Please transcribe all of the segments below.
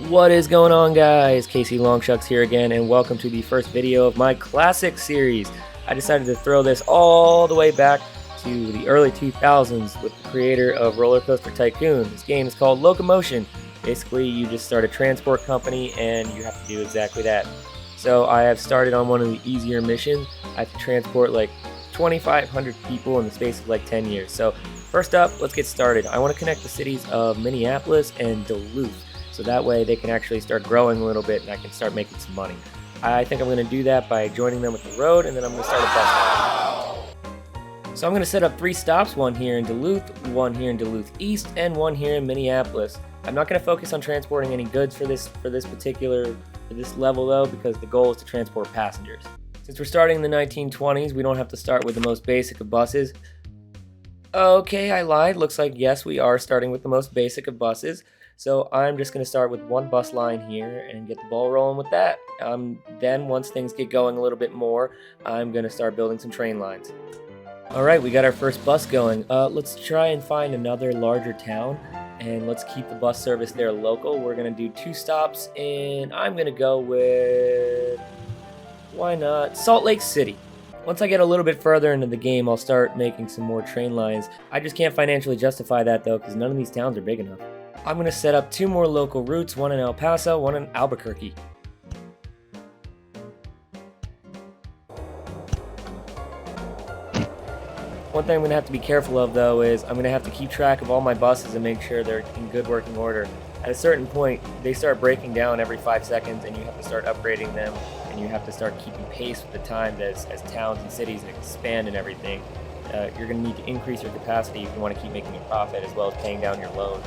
What is going on, guys? Casey Longshucks here again, and welcome to the first video of my classic series. I decided to throw this all the way back to the early 2000s with the creator of Roller Coaster Tycoon. This game is called Locomotion. Basically, you just start a transport company and you have to do exactly that. So I have started on one of the easier missions. I have to transport like 2,500 people in the space of like 10 years. So first up, let's get started. I want to connect the cities of Minneapolis and Duluth, so that way they can actually start growing a little bit and I can start making some money. I think I'm going to do that by joining them with the road, and then I'm going to start a bus stop. So I'm going to set up 3 stops, one here in Duluth, one here in Duluth East, and one here in Minneapolis. I'm not going to focus on transporting any goods for this level though, because the goal is to transport passengers. Since we're starting in the 1920s, we don't have to start with the most basic of buses. Okay, I lied. Looks like yes, we are starting with the most basic of buses. So I'm just going to start with one bus line here and get the ball rolling with that. Then once things get going a little bit more, I'm going to start building some train lines. Alright, we got our first bus going. Let's try and find another larger town, and let's keep the bus service there local. We're going to do 2 stops, and I'm going to go with, why not, Salt Lake City. Once I get a little bit further into the game, I'll start making some more train lines. I just can't financially justify that though, because none of these towns are big enough. I'm going to set up 2 more local routes, one in El Paso, one in Albuquerque. One thing I'm going to have to be careful of though is I'm going to have to keep track of all my buses and make sure they're in good working order. At a certain point, they start breaking down every 5 seconds and you have to start upgrading them, and you have to start keeping pace with the times as towns and cities expand and everything. You're going to need to increase your capacity if you want to keep making a profit, as well as paying down your loan.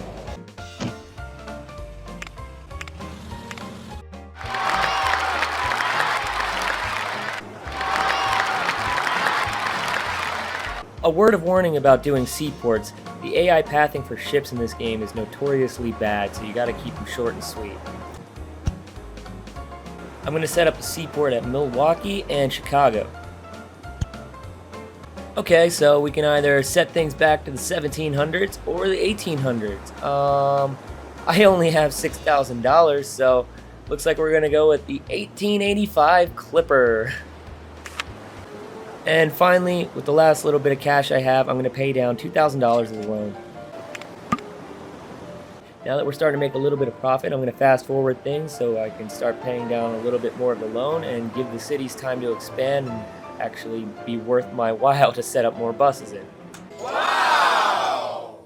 A word of warning about doing seaports: the AI pathing for ships in this game is notoriously bad, so you gotta keep them short and sweet. I'm gonna set up a seaport at Milwaukee and Chicago. Okay, so we can either set things back to the 1700s or the 1800s. I only have $6,000, so looks like we're gonna go with the 1885 Clipper. And finally, with the last little bit of cash I have, I'm going to pay down $2,000 as a loan. Now that we're starting to make a little bit of profit, I'm going to fast forward things so I can start paying down a little bit more of the loan and give the cities time to expand and actually be worth my while to set up more buses in. Wow!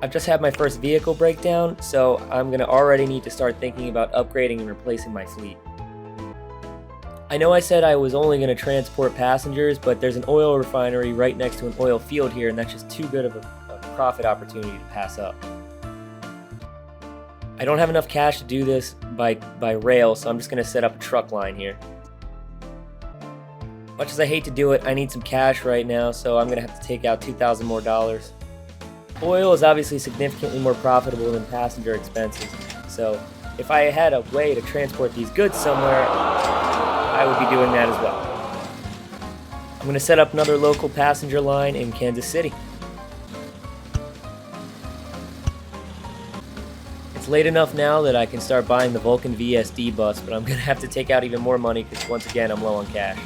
I've just had my first vehicle breakdown, so I'm going to already need to start thinking about upgrading and replacing my fleet. I know I said I was only going to transport passengers, but there's an oil refinery right next to an oil field here, and that's just too good of a profit opportunity to pass up. I don't have enough cash to do this by rail, so I'm just going to set up a truck line here. Much as I hate to do it, I need some cash right now, so I'm going to have to take out $2,000 more. Oil is obviously significantly more profitable than passenger expenses, so if I had a way to transport these goods somewhere, I would be doing that as well. I'm going to set up another local passenger line in Kansas City. It's late enough now that I can start buying the Vulcan VSD bus, but I'm going to have to take out even more money because once again I'm low on cash.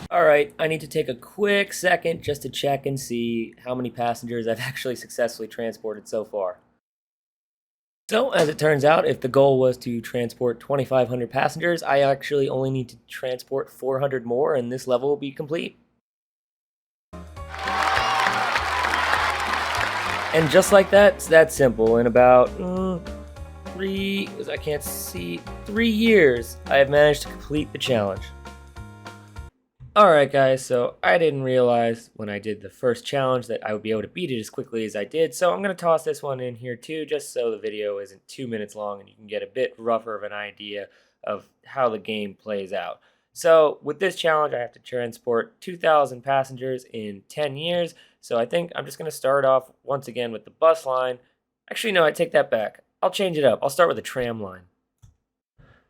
Alright, I need to take a quick second just to check and see how many passengers I've actually successfully transported so far. So, as it turns out, if the goal was to transport 2,500 passengers, I actually only need to transport 400 more, and this level will be complete. And just like that, it's that simple. In about 3 years, I have managed to complete the challenge. Alright guys, so I didn't realize when I did the first challenge that I would be able to beat it as quickly as I did, so I'm going to toss this one in here too, just so the video isn't 2 minutes long and you can get a bit rougher of an idea of how the game plays out. So with this challenge, I have to transport 2,000 passengers in 10 years, so I think I'm just going to start off once again with the bus line. Actually no, I take that back. I'll change it up. I'll start with a tram line.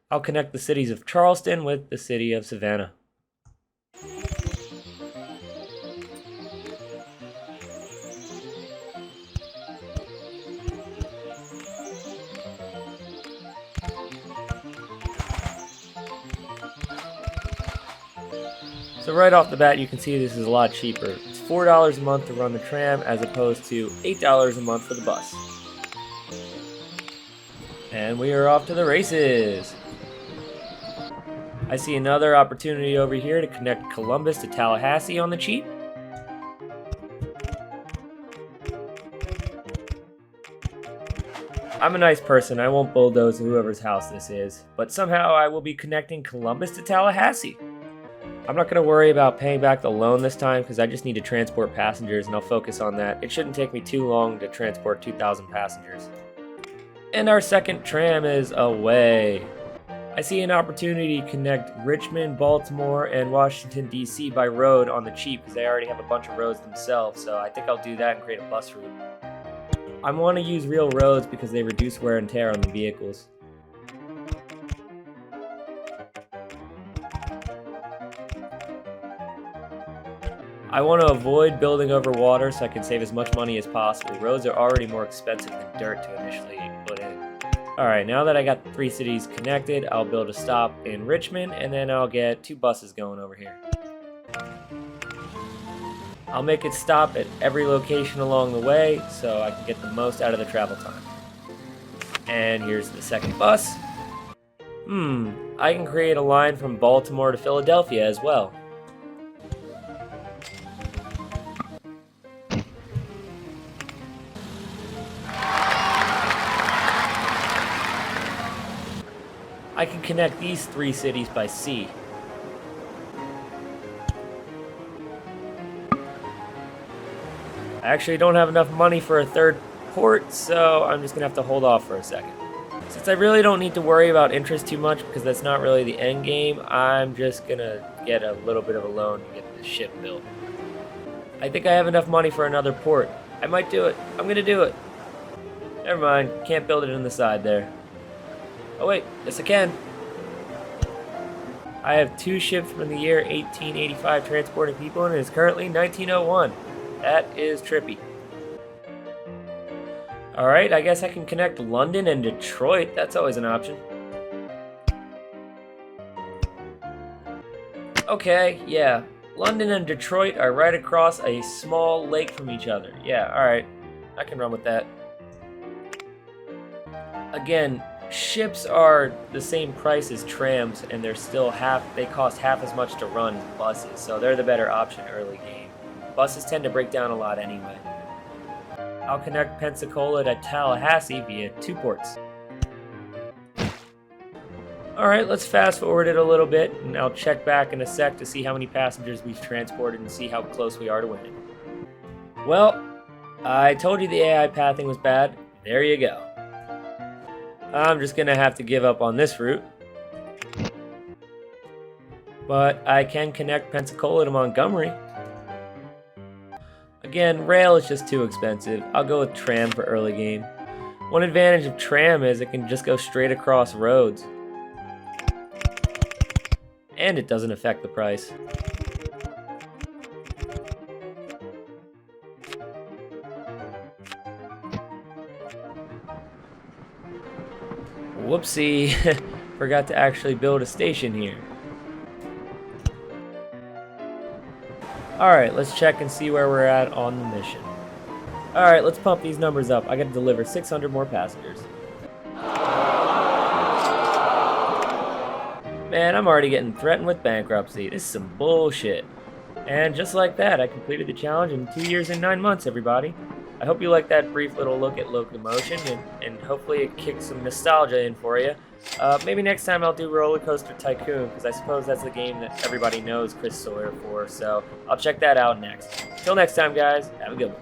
I'll connect the cities of Charleston with the city of Savannah. So right off the bat, you can see this is a lot cheaper. It's $4 a month to run the tram as opposed to $8 a month for the bus. And we are off to the races. I see another opportunity over here to connect Columbus to Tallahassee on the cheap. I'm a nice person, I won't bulldoze whoever's house this is, but somehow I will be connecting Columbus to Tallahassee. I'm not going to worry about paying back the loan this time because I just need to transport passengers and I'll focus on that. It shouldn't take me too long to transport 2,000 passengers. And our second tram is away. I see an opportunity to connect Richmond, Baltimore, and Washington, D.C. by road on the cheap because they already have a bunch of roads themselves, so I think I'll do that and create a bus route. I want to use real roads because they reduce wear and tear on the vehicles. I want to avoid building over water so I can save as much money as possible. Roads are already more expensive than dirt to initially put in. Alright, now that I got the 3 cities connected, I'll build a stop in Richmond and then I'll get 2 buses going over here. I'll make it stop at every location along the way so I can get the most out of the travel time. And here's the second bus. I can create a line from Baltimore to Philadelphia as well. I can connect these 3 cities by sea. I actually don't have enough money for a third port, so I'm just going to have to hold off for a second. Since I really don't need to worry about interest too much because that's not really the end game, I'm just going to get a little bit of a loan to get the ship built. I think I have enough money for another port. I might do it. I'm going to do it. Never mind. Can't build it in the side there. Oh wait, yes I can. I have 2 ships from the year 1885 transporting people and it is currently 1901. That is trippy. Alright, I guess I can connect London and Detroit. That's always an option. Okay, yeah. London and Detroit are right across a small lake from each other. Yeah, alright. I can run with that. Again, ships are the same price as trams and they cost half as much to run as buses, so they're the better option early game. Buses tend to break down a lot anyway. I'll connect Pensacola to Tallahassee via 2 ports. Alright, let's fast forward it a little bit and I'll check back in a sec to see how many passengers we've transported and see how close we are to winning. Well, I told you the AI pathing was bad. There you go. I'm just gonna have to give up on this route. But I can connect Pensacola to Montgomery. Again, rail is just too expensive. I'll go with tram for early game. One advantage of tram is it can just go straight across roads. And it doesn't affect the price. Whoopsie, forgot to actually build a station here. Alright, let's check and see where we're at on the mission. Alright, let's pump these numbers up. I gotta deliver 600 more passengers. Man, I'm already getting threatened with bankruptcy. This is some bullshit. And just like that, I completed the challenge in 2 years and 9 months, everybody. I hope you liked that brief little look at Locomotion, and hopefully it kicked some nostalgia in for you. Maybe next time I'll do Roller Coaster Tycoon, because I suppose that's the game that everybody knows Chris Sawyer for, so I'll check that out next. Till next time, guys, have a good one.